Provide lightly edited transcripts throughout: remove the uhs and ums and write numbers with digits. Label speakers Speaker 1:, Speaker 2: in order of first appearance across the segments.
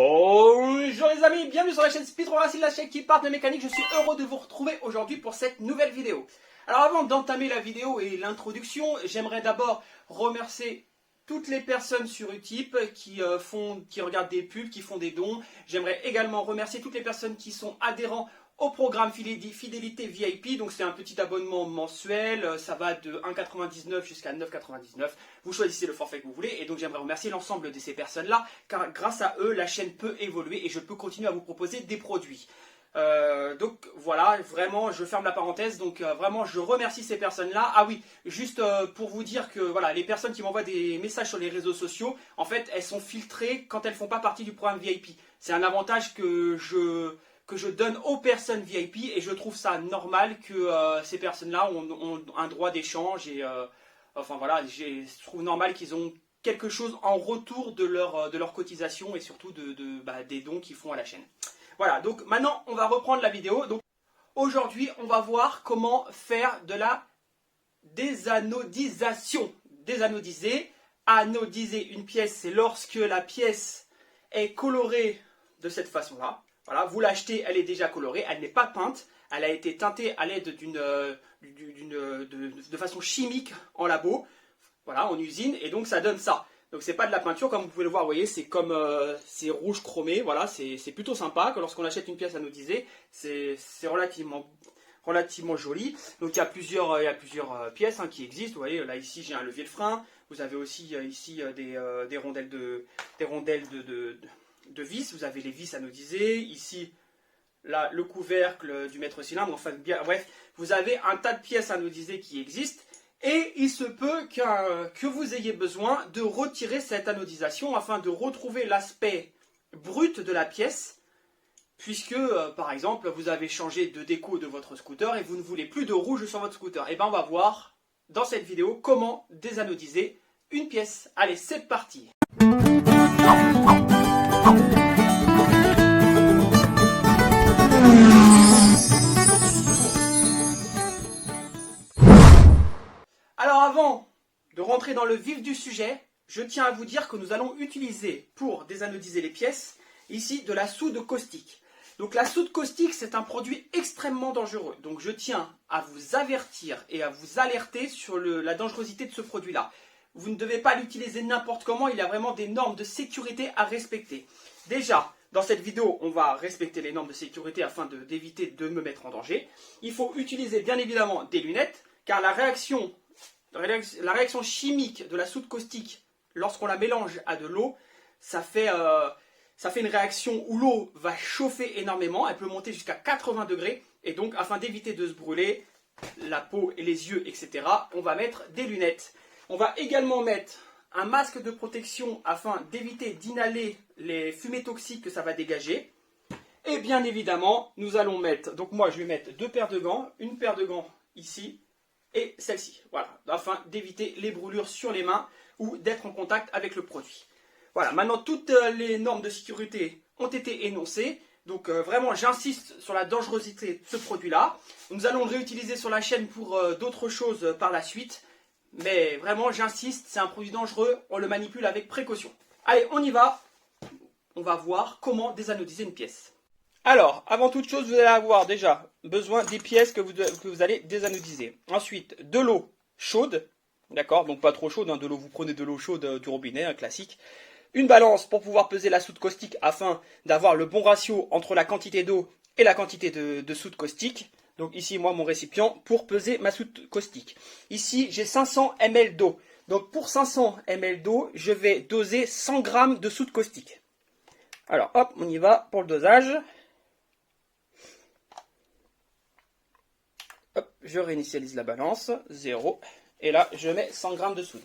Speaker 1: Bonjour les amis, bienvenue sur la chaîne Speedrun Racing, la chaîne qui parle de mécanique. Je suis heureux de vous retrouver aujourd'hui pour cette nouvelle vidéo. Alors avant d'entamer la vidéo et l'introduction, j'aimerais d'abord remercier toutes les personnes sur Utip qui regardent des pubs, qui font des dons. J'aimerais également remercier toutes les personnes qui sont adhérents au programme Fidélité VIP, donc c'est un petit abonnement mensuel, ça va de 1,99 jusqu'à 9,99. Vous choisissez le forfait que vous voulez, et donc j'aimerais remercier l'ensemble de ces personnes-là, car grâce à eux, la chaîne peut évoluer et je peux continuer à vous proposer des produits. Donc voilà, vraiment, je ferme la parenthèse, donc vraiment, je remercie ces personnes-là. Ah oui, juste pour vous dire que voilà, les personnes qui m'envoient des messages sur les réseaux sociaux, en fait, elles sont filtrées quand elles ne font pas partie du programme VIP. C'est un avantage que je donne aux personnes VIP et je trouve ça normal que ces personnes-là ont un droit d'échange et enfin voilà, je trouve normal qu'ils ont quelque chose en retour de leur cotisation et surtout des dons qu'ils font à la chaîne. Voilà, donc maintenant on va reprendre la vidéo. Donc aujourd'hui on va voir comment faire de la désanodisation. Désanodiser, anodiser une pièce, c'est lorsque la pièce est colorée de cette façon-là. Voilà, vous l'achetez, elle est déjà colorée, elle n'est pas peinte, elle a été teintée à l'aide de façon chimique en labo, voilà, en usine, et donc ça donne ça. Donc c'est pas de la peinture, comme vous pouvez le voir, vous voyez, c'est comme c'est rouge chromé, voilà, c'est plutôt sympa, que lorsqu'on achète une pièce anodisée, c'est relativement joli. Donc il y a plusieurs pièces qui existent, vous voyez, là ici j'ai un levier de frein, vous avez aussi ici des rondelles de vis, vous avez les vis anodisées, ici là, le couvercle du maître cylindre, enfin bien, bref, vous avez un tas de pièces anodisées qui existent et il se peut que vous ayez besoin de retirer cette anodisation afin de retrouver l'aspect brut de la pièce puisque par exemple vous avez changé de déco de votre scooter et vous ne voulez plus de rouge sur votre scooter. Et bien on va voir dans cette vidéo comment désanodiser une pièce. Allez, c'est parti. Alors avant de rentrer dans le vif du sujet, je tiens à vous dire que nous allons utiliser pour désanodiser les pièces ici de la soude caustique. Donc la soude caustique, c'est un produit extrêmement dangereux. Donc je tiens à vous avertir et à vous alerter sur la dangerosité de ce produit-là. Vous ne devez pas l'utiliser n'importe comment, il y a vraiment des normes de sécurité à respecter. Déjà, dans cette vidéo, on va respecter les normes de sécurité afin d'éviter de me mettre en danger. Il faut utiliser bien évidemment des lunettes, car la réaction chimique de la soude caustique, lorsqu'on la mélange à de l'eau, ça fait une réaction où l'eau va chauffer énormément, elle peut monter jusqu'à 80 degrés, et donc afin d'éviter de se brûler la peau et les yeux, etc., on va mettre des lunettes. On va également mettre un masque de protection afin d'éviter d'inhaler les fumées toxiques que ça va dégager. Et bien évidemment, nous allons mettre, donc moi je vais mettre deux paires de gants, une paire de gants ici, et celle-ci, voilà, afin d'éviter les brûlures sur les mains ou d'être en contact avec le produit. Voilà, maintenant toutes les normes de sécurité ont été énoncées, donc vraiment j'insiste sur la dangerosité de ce produit-là. Nous allons le réutiliser sur la chaîne pour d'autres choses par la suite, mais vraiment j'insiste, c'est un produit dangereux, on le manipule avec précaution. Allez, on y va, on va voir comment désanodiser une pièce. Alors, avant toute chose, vous allez avoir déjà besoin des pièces que vous allez désanodiser. Ensuite, de l'eau chaude, d'accord, donc pas trop chaude, de l'eau, vous prenez de l'eau chaude du robinet, classique. Une balance pour pouvoir peser la soude caustique afin d'avoir le bon ratio entre la quantité d'eau et la quantité de soude caustique. Donc ici, moi, mon récipient pour peser ma soude caustique. Ici, j'ai 500 ml d'eau. Donc pour 500 ml d'eau, je vais doser 100 g de soude caustique. Alors, hop, on y va pour le dosage. Hop, je réinitialise la balance, 0. Et là, je mets 100 g de soude.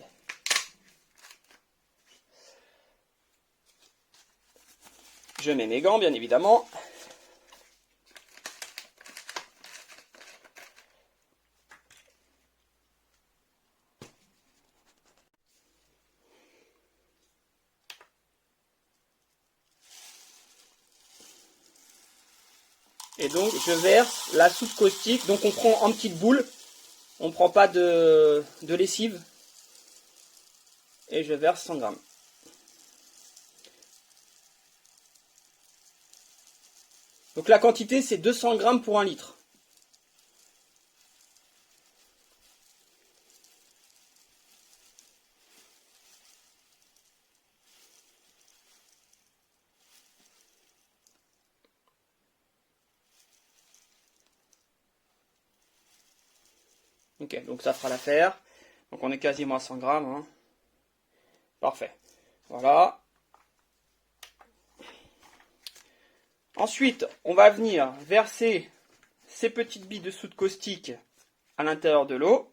Speaker 1: Je mets mes gants, bien évidemment. Et donc, je verse la soude caustique. Donc, on prend en petites boules. On ne prend pas de lessive. Et je verse 100 g. Donc la quantité, c'est 200 grammes pour 1 litre. Ok, donc ça fera l'affaire. Donc on est quasiment à 100 grammes. Hein. Parfait. Voilà. Ensuite, on va venir verser ces petites billes de soude caustique à l'intérieur de l'eau.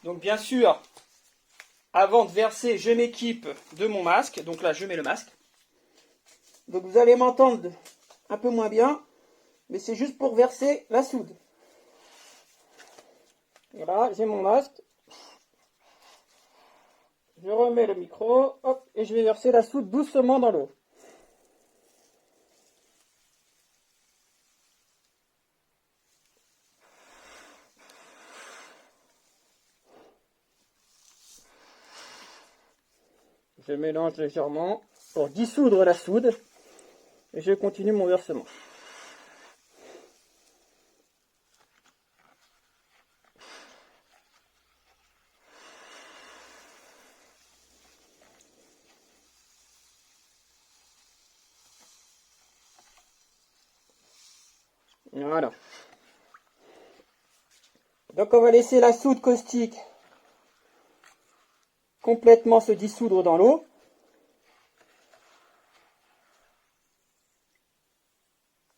Speaker 1: Donc bien sûr, avant de verser, je m'équipe de mon masque. Donc là, je mets le masque. Donc vous allez m'entendre un peu moins bien, mais c'est juste pour verser la soude. Voilà, j'ai mon masque. Je remets le micro, hop, et je vais verser la soude doucement dans l'eau. Je mélange légèrement pour dissoudre la soude et je continue mon versement. Voilà. Donc on va laisser la soude caustique complètement se dissoudre dans l'eau.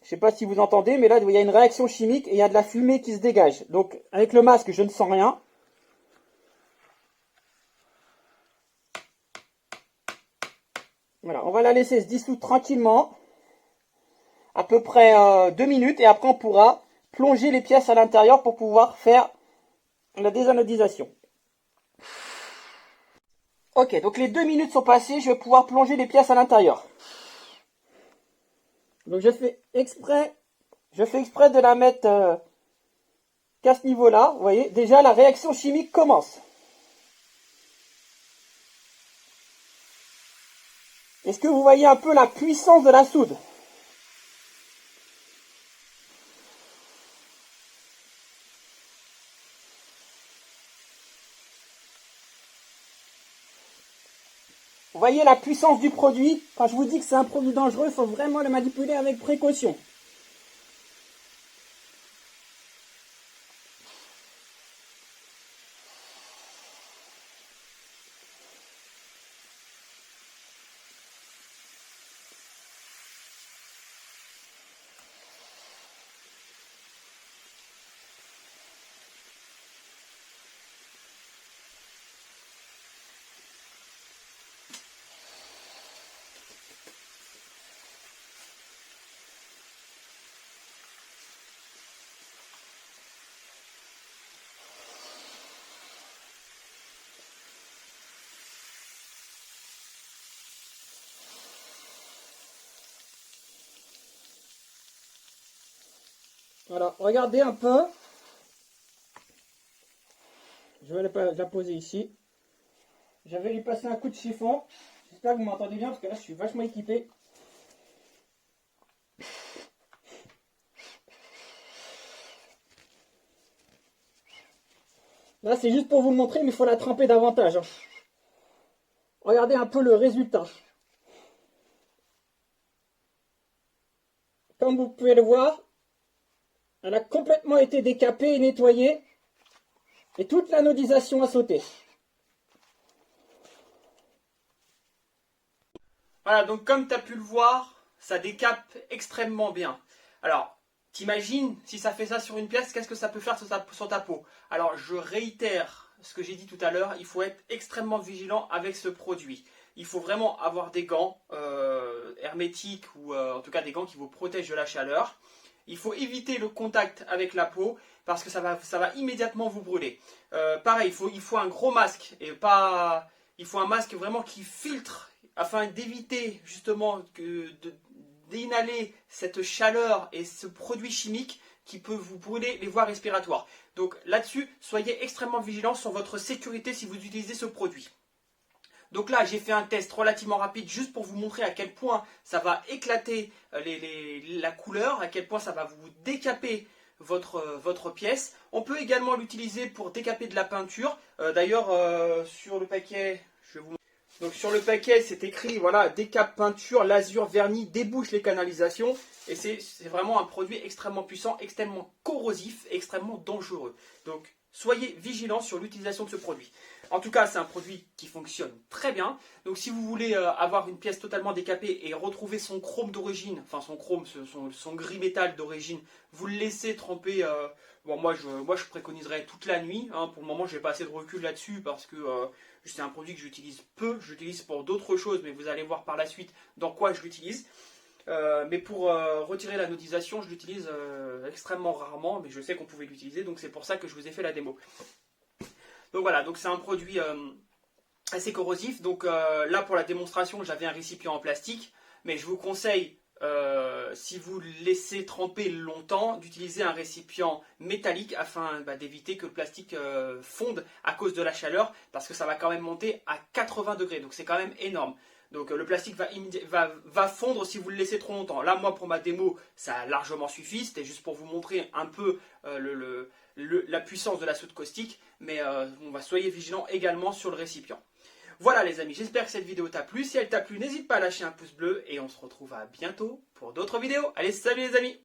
Speaker 1: Je ne sais pas si vous entendez, mais là il y a une réaction chimique et il y a de la fumée qui se dégage. Donc avec le masque, je ne sens rien. Voilà, on va la laisser se dissoudre tranquillement, à peu près 2 minutes, et après on pourra plonger les pièces à l'intérieur pour pouvoir faire la désanodisation. Ok, donc les 2 minutes sont passées, je vais pouvoir plonger les pièces à l'intérieur. Donc je fais exprès de la mettre qu'à ce niveau-là. Vous voyez, déjà la réaction chimique commence. Est-ce que vous voyez un peu la puissance de la soude? Vous voyez la puissance du produit? Quand je vous dis que c'est un produit dangereux, il faut vraiment le manipuler avec précaution. Voilà, regardez un peu. Je vais la poser ici. Je vais lui passer un coup de chiffon. J'espère que vous m'entendez bien parce que là je suis vachement équipé. Là c'est juste pour vous montrer, mais il faut la tremper davantage. Hein. Regardez un peu le résultat. Comme vous pouvez le voir, elle a complètement été décapée et nettoyée. Et toute l'anodisation a sauté. Voilà, donc comme tu as pu le voir, ça décape extrêmement bien. Alors, t'imagines, si ça fait ça sur une pièce, qu'est-ce que ça peut faire sur ta peau? Alors, je réitère ce que j'ai dit tout à l'heure, il faut être extrêmement vigilant avec ce produit. Il faut vraiment avoir des gants hermétiques ou en tout cas des gants qui vous protègent de la chaleur. Il faut éviter le contact avec la peau parce que ça va immédiatement vous brûler. Pareil, il faut un gros masque et pas... Il faut un masque vraiment qui filtre afin d'éviter justement d'inhaler cette chaleur et ce produit chimique qui peut vous brûler les voies respiratoires. Donc là-dessus, soyez extrêmement vigilants sur votre sécurité si vous utilisez ce produit. Donc là, j'ai fait un test relativement rapide juste pour vous montrer à quel point ça va éclater la couleur, à quel point ça va vous décaper votre pièce. On peut également l'utiliser pour décaper de la peinture. D'ailleurs, sur le paquet, je vais vous... Donc sur le paquet, c'est écrit, voilà, décape peinture, lasure, vernis, débouche les canalisations. Et c'est vraiment un produit extrêmement puissant, extrêmement corrosif, extrêmement dangereux. Donc soyez vigilants sur l'utilisation de ce produit. En tout cas, c'est un produit qui fonctionne très bien. Donc si vous voulez avoir une pièce totalement décapée et retrouver son chrome d'origine, enfin son chrome, son gris métal d'origine, vous le laissez tremper. Bon, moi je préconiserais toute la nuit. Hein. Pour le moment, je n'ai pas assez de recul là-dessus parce que c'est un produit que j'utilise peu. J'utilise pour d'autres choses, mais vous allez voir par la suite dans quoi je l'utilise. Mais pour retirer la nodisation, je l'utilise extrêmement rarement, mais je sais qu'on pouvait l'utiliser, donc c'est pour ça que je vous ai fait la démo. Donc voilà, donc c'est un produit assez corrosif. Donc là pour la démonstration, j'avais un récipient en plastique, mais je vous conseille, si vous le laissez tremper longtemps, d'utiliser un récipient métallique afin d'éviter que le plastique fonde à cause de la chaleur, parce que ça va quand même monter à 80 degrés, donc c'est quand même énorme. Donc le plastique va fondre si vous le laissez trop longtemps. Là, moi, pour ma démo, ça a largement suffi. C'était juste pour vous montrer un peu la puissance de la soude caustique. Mais soyez vigilants également sur le récipient. Voilà les amis, j'espère que cette vidéo t'a plu. Si elle t'a plu, n'hésite pas à lâcher un pouce bleu. Et on se retrouve à bientôt pour d'autres vidéos. Allez, salut les amis!